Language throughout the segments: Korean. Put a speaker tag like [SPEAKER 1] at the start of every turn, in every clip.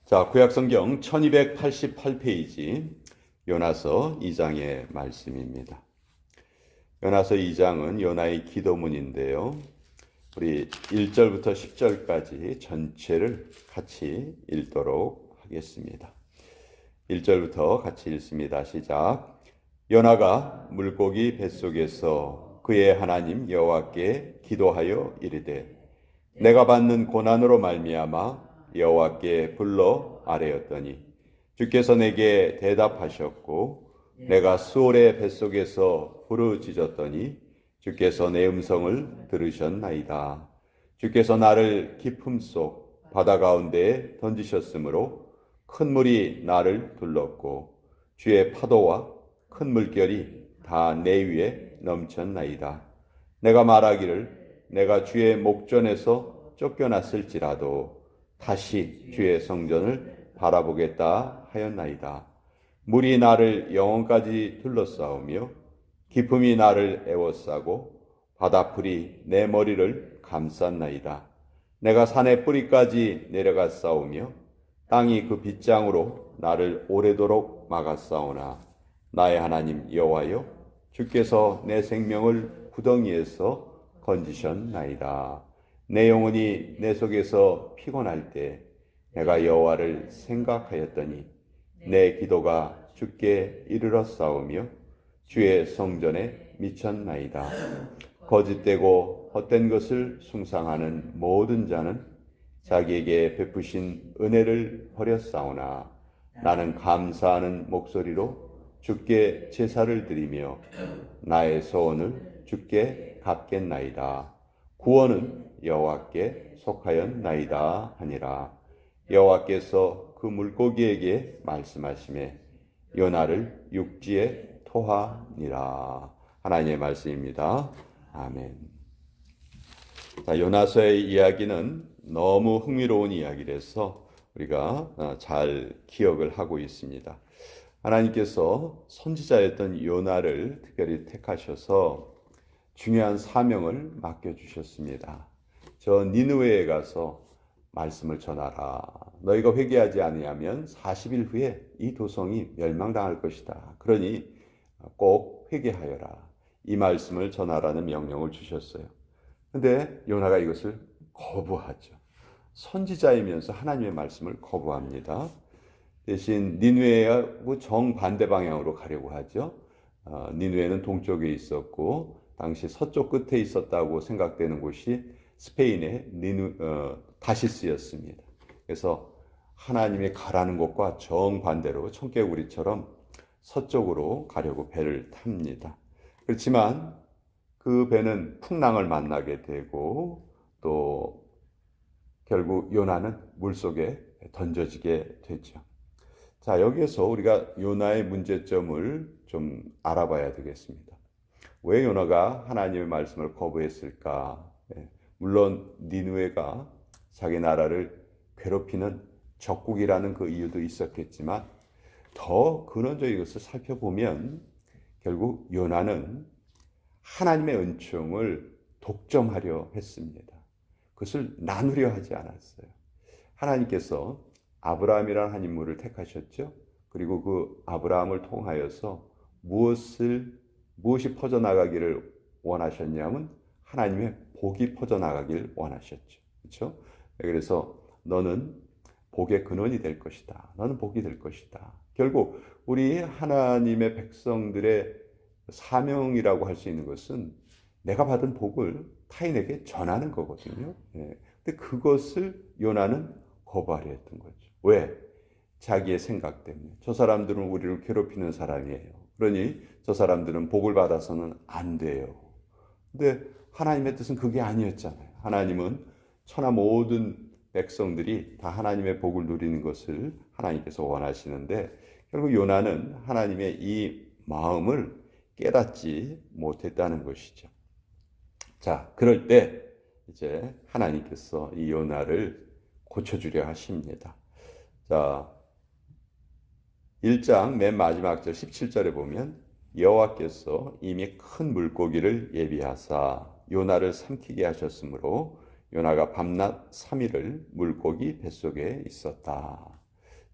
[SPEAKER 1] 자, 구약성경 1288페이지 요나서 2장의 말씀입니다. 요나서 2장은 요나의 기도문인데요. 우리 1절부터 10절까지 전체를 같이 읽도록 하겠습니다. 1절부터 같이 읽습니다. 시작. 요나가 물고기 뱃속에서 그의 하나님 여호와께 기도하여 이르되 내가 받는 고난으로 말미암아 여호와께 불러 아뢰었더니 주께서 내게 대답하셨고 내가 수올의 뱃속에서 부르짖었더니 주께서 내 음성을 들으셨나이다. 주께서 나를 깊음 속 바다 가운데에 던지셨으므로 큰 물이 나를 둘렀고 주의 파도와 큰 물결이 다 내 위에 넘쳤나이다. 내가 말하기를 내가 주의 목전에서 쫓겨났을지라도 다시 주의 성전을 바라보겠다 하였나이다. 물이 나를 영혼까지 둘러싸우며 깊음이 나를 에워싸고 바다풀이 내 머리를 감쌌나이다. 내가 산의 뿌리까지 내려가 싸우며 땅이 그 빗장으로 나를 오래도록 막았사오나 나의 하나님 여호와여 주께서 내 생명을 구덩이에서 건지셨나이다. 내 영혼이 내 속에서 피곤할 때 내가 여호와를 생각하였더니 내 기도가 주께 이르렀사오며 주의 성전에 미쳤나이다. 거짓되고 헛된 것을 숭상하는 모든 자는 자기에게 베푸신 은혜를 버렸사오나 나는 감사하는 목소리로 주께 제사를 드리며 나의 소원을 주께 갚겠나이다. 구원은 여호와께 속하였나이다 하니라. 여호와께서 그 물고기에게 말씀하시매 요나를 육지에 토하니라. 하나님의 말씀입니다. 아멘. 자, 요나서의 이야기는 너무 흥미로운 이야기라서 우리가 잘 기억을 하고 있습니다. 하나님께서 선지자였던 요나를 특별히 택하셔서 중요한 사명을 맡겨주셨습니다. 저 니느웨에 가서 말씀을 전하라. 너희가 회개하지 아니하면 40일 후에 이 도성이 멸망당할 것이다. 그러니 꼭 회개하여라. 이 말씀을 전하라는 명령을 주셨어요. 근데 요나가 이것을 거부하죠. 선지자이면서 하나님의 말씀을 거부합니다. 대신 니느웨하고 정반대 방향으로 가려고 하죠. 니느웨는 동쪽에 있었고 당시 서쪽 끝에 있었다고 생각되는 곳이 스페인의 다시스였습니다. 그래서 하나님이 가라는 곳과 정반대로 청개구리처럼 서쪽으로 가려고 배를 탑니다. 그렇지만 그 배는 풍랑을 만나게 되고 또 결국 요나는 물속에 던져지게 되죠. 자, 여기에서 우리가 요나의 문제점을 좀 알아봐야 되겠습니다. 왜 요나가 하나님의 말씀을 거부했을까? 물론 니느웨가 자기 나라를 괴롭히는 적국이라는 그 이유도 있었겠지만 더 근원적인 것을 살펴보면 결국 요나는 하나님의 은총을 독점하려 했습니다. 그것을 나누려 하지 않았어요. 하나님께서 아브라함이라는 한 인물을 택하셨죠. 그리고 그 아브라함을 통하여서 무엇이 퍼져나가기를 원하셨냐면 하나님의 복이 퍼져나가기를 원하셨죠. 그렇죠? 그래서 너는 복의 근원이 될 것이다. 너는 복이 될 것이다. 결국 우리 하나님의 백성들의 사명이라고 할 수 있는 것은 내가 받은 복을 타인에게 전하는 거거든요. 근데 그것을 요나는 거부하려 했던 거죠. 왜? 자기의 생각 때문에. 저 사람들은 우리를 괴롭히는 사람이에요. 그러니 저 사람들은 복을 받아서는 안 돼요. 근데 하나님의 뜻은 그게 아니었잖아요. 하나님은 천하 모든 백성들이 다 하나님의 복을 누리는 것을 하나님께서 원하시는데 결국 요나는 하나님의 이 마음을 깨닫지 못했다는 것이죠. 자, 그럴 때 이제 하나님께서 이 요나를 고쳐주려 하십니다. 자, 1장 맨 마지막 절 17절에 보면 여호와께서 이미 큰 물고기를 예비하사 요나를 삼키게 하셨으므로 요나가 밤낮 3일을 물고기 뱃속에 있었다.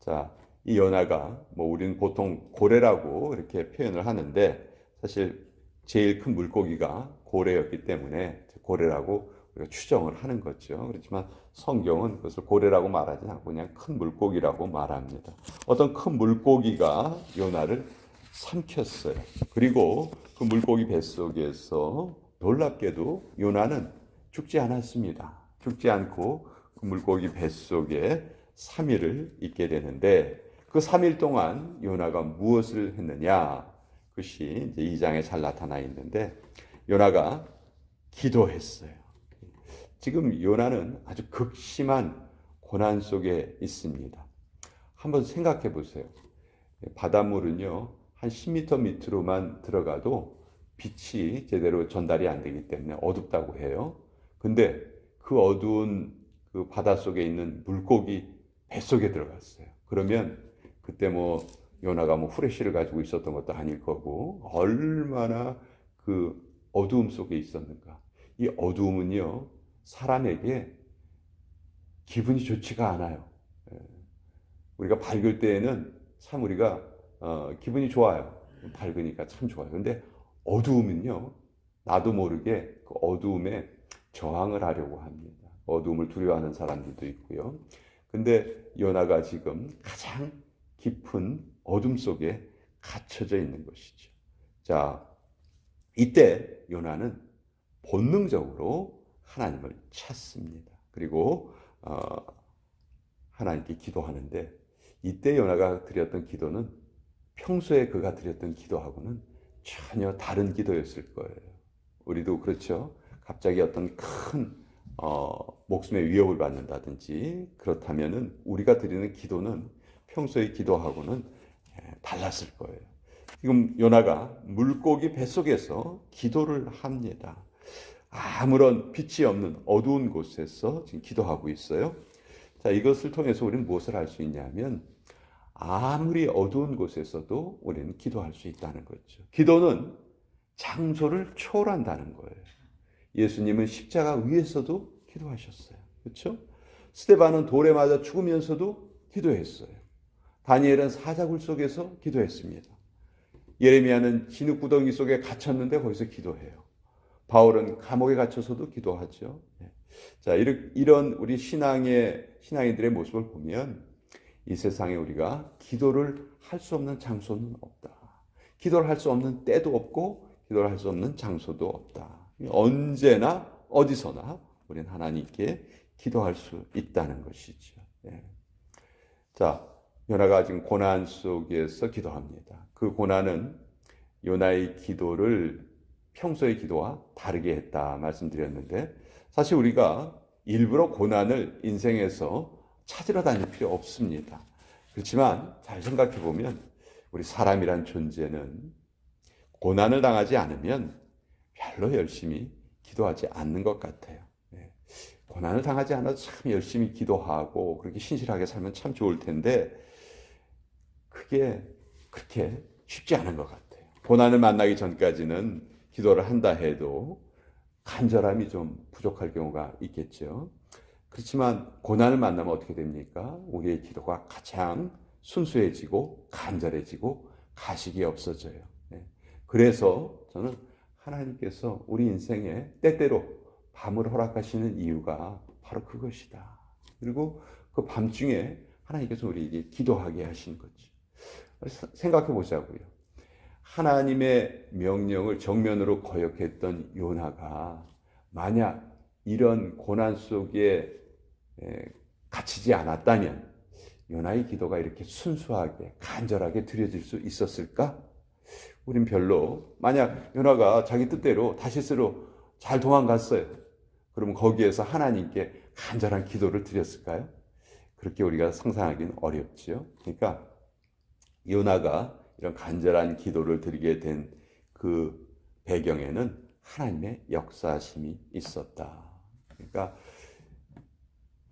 [SPEAKER 1] 자, 이 요나가 뭐 우리는 보통 고래라고 이렇게 표현을 하는데 사실 제일 큰 물고기가 고래였기 때문에 고래라고 우리가 추정을 하는 거죠. 그렇지만 성경은 그것을 고래라고 말하지 않고 그냥 큰 물고기라고 말합니다. 어떤 큰 물고기가 요나를 삼켰어요. 그리고 그 물고기 뱃속에서 놀랍게도 요나는 죽지 않았습니다. 죽지 않고 그 물고기 뱃속에 3일을 있게 되는데 그 3일 동안 요나가 무엇을 했느냐? 그것이 이제 2장에 잘 나타나 있는데 요나가 기도했어요. 지금 요나는 아주 극심한 고난 속에 있습니다. 한번 생각해 보세요. 바닷물은요, 한 10m 밑으로만 들어가도 빛이 제대로 전달이 안 되기 때문에 어둡다고 해요. 근데 그 어두운 그 바닷속에 있는 물고기 뱃속에 들어갔어요. 그러면 그때 뭐 요나가 뭐 후레쉬를 가지고 있었던 것도 아닐 거고 얼마나 그 어두움 속에 있었는가. 이 어두움은요, 사람에게 기분이 좋지가 않아요. 우리가 밝을 때에는 참 우리가 기분이 좋아요. 밝으니까 참 좋아요. 근데 어두우면요, 나도 모르게 그 어두움에 저항을 하려고 합니다. 어두움을 두려워하는 사람들도 있고요. 근데 요나가 지금 가장 깊은 어둠 속에 갇혀져 있는 것이죠. 자, 이때 요나는 본능적으로 하나님을 찾습니다. 그리고 하나님께 기도하는데 이때 요나가 드렸던 기도는 평소에 그가 드렸던 기도하고는 전혀 다른 기도였을 거예요. 우리도 그렇죠. 갑자기 어떤 큰 목숨의 위협을 받는다든지 그렇다면은 우리가 드리는 기도는 평소의 기도하고는 달랐을 거예요. 지금 요나가 물고기 뱃속에서 기도를 합니다. 아무런 빛이 없는 어두운 곳에서 지금 기도하고 있어요. 자, 이것을 통해서 우리는 무엇을 할 수 있냐면 아무리 어두운 곳에서도 우리는 기도할 수 있다는 거죠. 기도는 장소를 초월한다는 거예요. 예수님은 십자가 위에서도 기도하셨어요. 그렇죠? 스데반은 돌에 맞아 죽으면서도 기도했어요. 다니엘은 사자굴 속에서 기도했습니다. 예레미야는 진흙구덩이 속에 갇혔는데 거기서 기도해요. 바울은 감옥에 갇혀서도 기도하죠. 자, 이런 우리 신앙인들의 모습을 보면 이 세상에 우리가 기도를 할 수 없는 장소는 없다. 기도를 할 수 없는 때도 없고 기도를 할 수 없는 장소도 없다. 언제나 어디서나 우리는 하나님께 기도할 수 있다는 것이죠. 자, 요나가 지금 고난 속에서 기도합니다. 그 고난은 요나의 기도를 평소의 기도와 다르게 했다 말씀드렸는데 사실 우리가 일부러 고난을 인생에서 찾으러 다닐 필요 없습니다. 그렇지만 잘 생각해 보면 우리 사람이란 존재는 고난을 당하지 않으면 별로 열심히 기도하지 않는 것 같아요. 고난을 당하지 않아도 참 열심히 기도하고 그렇게 신실하게 살면 참 좋을 텐데 그게 그렇게 쉽지 않은 것 같아요. 고난을 만나기 전까지는 기도를 한다 해도 간절함이 좀 부족할 경우가 있겠죠. 그렇지만 고난을 만나면 어떻게 됩니까? 우리의 기도가 가장 순수해지고 간절해지고 가식이 없어져요. 그래서 저는 하나님께서 우리 인생에 때때로 밤을 허락하시는 이유가 바로 그것이다. 그리고 그 밤중에 하나님께서 우리에게 기도하게 하신 거지. 생각해 보자고요. 하나님의 명령을 정면으로 거역했던 요나가 만약 이런 고난 속에 갇히지 않았다면 요나의 기도가 이렇게 순수하게 간절하게 드려질 수 있었을까? 우린 별로. 만약 요나가 자기 뜻대로 다시스로 잘 도망갔어요. 그러면 거기에서 하나님께 간절한 기도를 드렸을까요? 그렇게 우리가 상상하기는 어렵죠. 그러니까 요나가 이런 간절한 기도를 드리게 된 그 배경에는 하나님의 역사하심이 있었다. 그러니까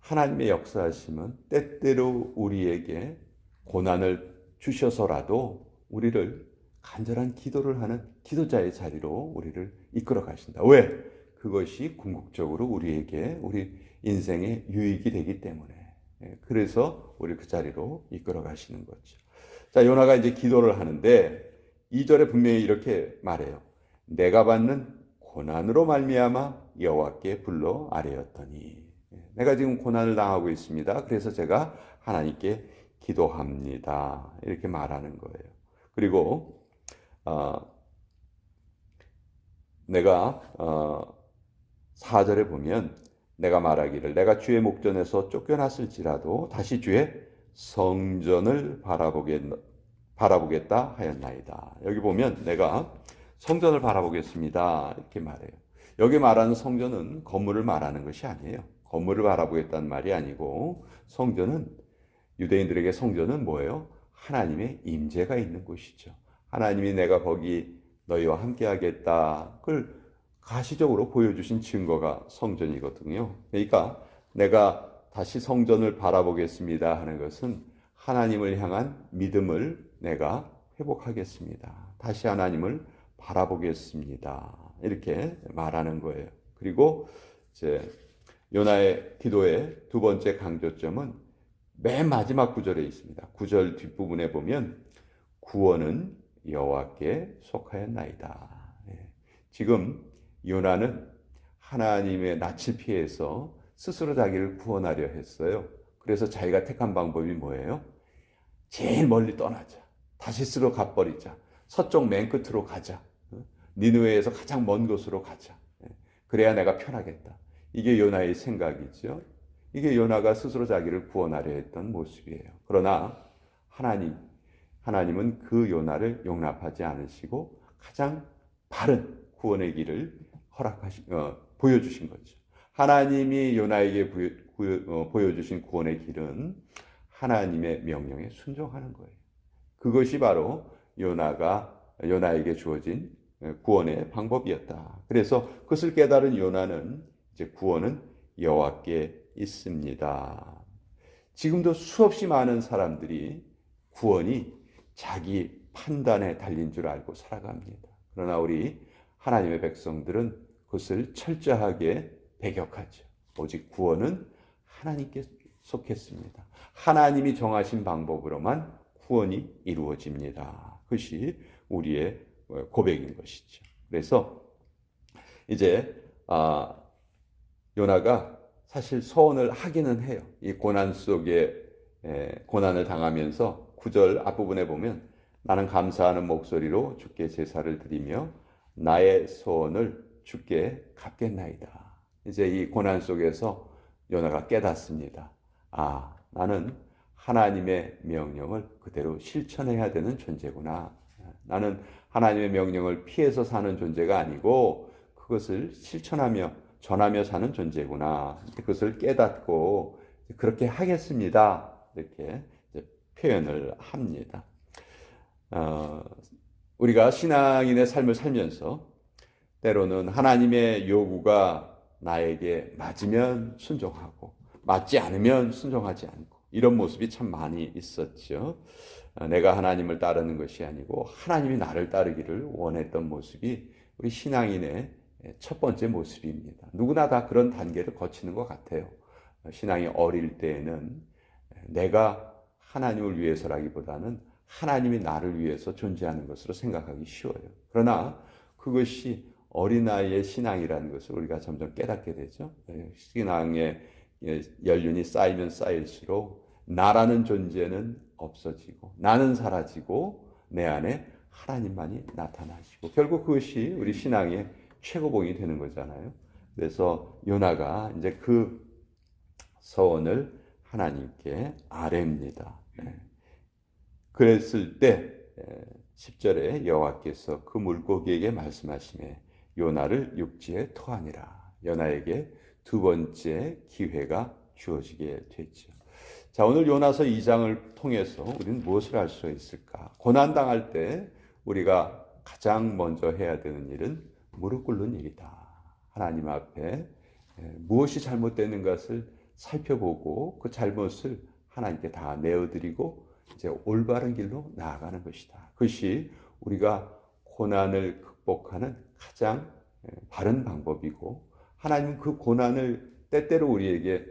[SPEAKER 1] 하나님의 역사하심은 때때로 우리에게 고난을 주셔서라도 우리를 간절한 기도를 하는 기도자의 자리로 우리를 이끌어 가신다. 왜? 그것이 궁극적으로 우리에게 우리 인생의 유익이 되기 때문에. 그래서 우리 그 자리로 이끌어 가시는 거죠. 자, 요나가 이제 기도를 하는데 2절에 분명히 이렇게 말해요. 내가 받는 고난으로 말미암아 여호와께 불러 아뢰었더니, 내가 지금 고난을 당하고 있습니다. 그래서 제가 하나님께 기도합니다. 이렇게 말하는 거예요. 그리고 내가 4절에 보면 내가 말하기를 내가 주의 목전에서 쫓겨났을지라도 다시 주의 성전을 바라보겠다 하였나이다. 여기 보면 내가 성전을 바라보겠습니다. 이렇게 말해요. 여기 말하는 성전은 건물을 말하는 것이 아니에요. 건물을 바라보겠다는 말이 아니고 성전은 유대인들에게 성전은 뭐예요? 하나님의 임재가 있는 곳이죠. 하나님이 내가 거기 너희와 함께 하겠다. 그걸 가시적으로 보여주신 증거가 성전이거든요. 그러니까 내가 다시 성전을 바라보겠습니다 하는 것은 하나님을 향한 믿음을 내가 회복하겠습니다. 다시 하나님을 바라보겠습니다. 이렇게 말하는 거예요. 그리고 이제 요나의 기도의 두 번째 강조점은 맨 마지막 구절에 있습니다. 구절 뒷부분에 보면 구원은 여호와께 속하였나이다. 지금 요나는 하나님의 낯을 피해서 스스로 자기를 구원하려 했어요. 그래서 자기가 택한 방법이 뭐예요? 제일 멀리 떠나자. 다시스로 가버리자. 서쪽 맨 끝으로 가자. 니느웨에서 가장 먼 곳으로 가자. 그래야 내가 편하겠다. 이게 요나의 생각이죠. 이게 요나가 스스로 자기를 구원하려 했던 모습이에요. 그러나 하나님은 그 요나를 용납하지 않으시고 가장 바른 구원의 길을 보여주신 거죠. 하나님이 요나에게 보여주신 구원의 길은 하나님의 명령에 순종하는 거예요. 그것이 바로 요나에게 주어진 구원의 방법이었다. 그래서 그것을 깨달은 요나는 이제 구원은 여호와께 있습니다. 지금도 수없이 많은 사람들이 구원이 자기 판단에 달린 줄 알고 살아갑니다. 그러나 우리 하나님의 백성들은 그것을 철저하게 배격하죠. 오직 구원은 하나님께 속했습니다. 하나님이 정하신 방법으로만 구원이 이루어집니다. 그것이 우리의 고백인 것이죠. 그래서 이제 요나가 사실 서원을 하기는 해요. 이 고난 속에 고난을 당하면서 9절 앞부분에 보면 나는 감사하는 목소리로 주께 제사를 드리며 나의 소원을 주께 갚겠나이다. 이제 이 고난 속에서 요나가 깨닫습니다. 나는 하나님의 명령을 그대로 실천해야 되는 존재구나. 나는 하나님의 명령을 피해서 사는 존재가 아니고 그것을 실천하며 전하며 사는 존재구나. 그것을 깨닫고 그렇게 하겠습니다. 이렇게 표현을 합니다. 우리가 신앙인의 삶을 살면서 때로는 하나님의 요구가 나에게 맞으면 순종하고 맞지 않으면 순종하지 않고 이런 모습이 참 많이 있었죠. 내가 하나님을 따르는 것이 아니고 하나님이 나를 따르기를 원했던 모습이 우리 신앙인의 첫 번째 모습입니다. 누구나 다 그런 단계를 거치는 것 같아요. 신앙이 어릴 때에는 내가 하나님을 위해서라기보다는 하나님이 나를 위해서 존재하는 것으로 생각하기 쉬워요. 그러나 그것이 어린아이의 신앙이라는 것을 우리가 점점 깨닫게 되죠. 신앙의 연륜이 쌓이면 쌓일수록 나라는 존재는 없어지고 나는 사라지고 내 안에 하나님만이 나타나시고 결국 그것이 우리 신앙의 최고봉이 되는 거잖아요. 그래서 요나가 이제 그 서원을 하나님께 아뢰입니다. 그랬을 때 10절에 여호와께서 그 물고기에게 말씀하시매 요나를 육지에 토하니라. 요나에게 두 번째 기회가 주어지게 됐죠. 자, 오늘 요나서 2장을 통해서 우리는 무엇을 알 수 있을까? 고난당할 때 우리가 가장 먼저 해야 되는 일은 무릎 꿇는 일이다. 하나님 앞에 무엇이 잘못되는 것을 살펴보고 그 잘못을 하나님께 다 내어드리고 이제 올바른 길로 나아가는 것이다. 그것이 우리가 고난을 극복하는 가장 바른 방법이고 하나님은 그 고난을 때때로 우리에게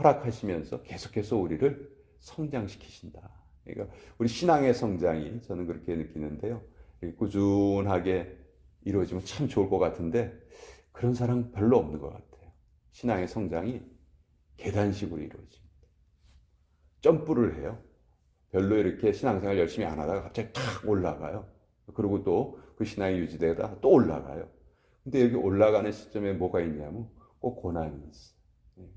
[SPEAKER 1] 허락하시면서 계속해서 우리를 성장시키신다. 그러니까 우리 신앙의 성장이 저는 그렇게 느끼는데요. 꾸준하게 이루어지면 참 좋을 것 같은데 그런 사람 별로 없는 것 같아요. 신앙의 성장이 계단식으로 이루어집니다. 점프를 해요. 별로 이렇게 신앙생활 열심히 안 하다가 갑자기 탁 올라가요. 그리고 또 그 신앙이 유지되다가 또 올라가요. 근데 여기 올라가는 시점에 뭐가 있냐면 꼭 고난이 있어요.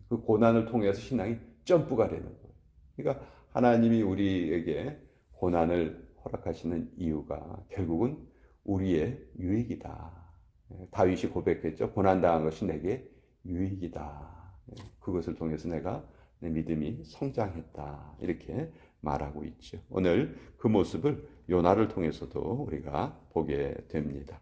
[SPEAKER 1] 그 고난을 통해서 신앙이 점프가 되는 거예요. 그러니까 하나님이 우리에게 고난을 허락하시는 이유가 결국은 우리의 유익이다. 다윗이 고백했죠. 고난당한 것이 내게 유익이다. 그것을 통해서 내가 내 믿음이 성장했다. 이렇게 말하고 있죠. 오늘 그 모습을 요나를 통해서도 우리가 보게 됩니다.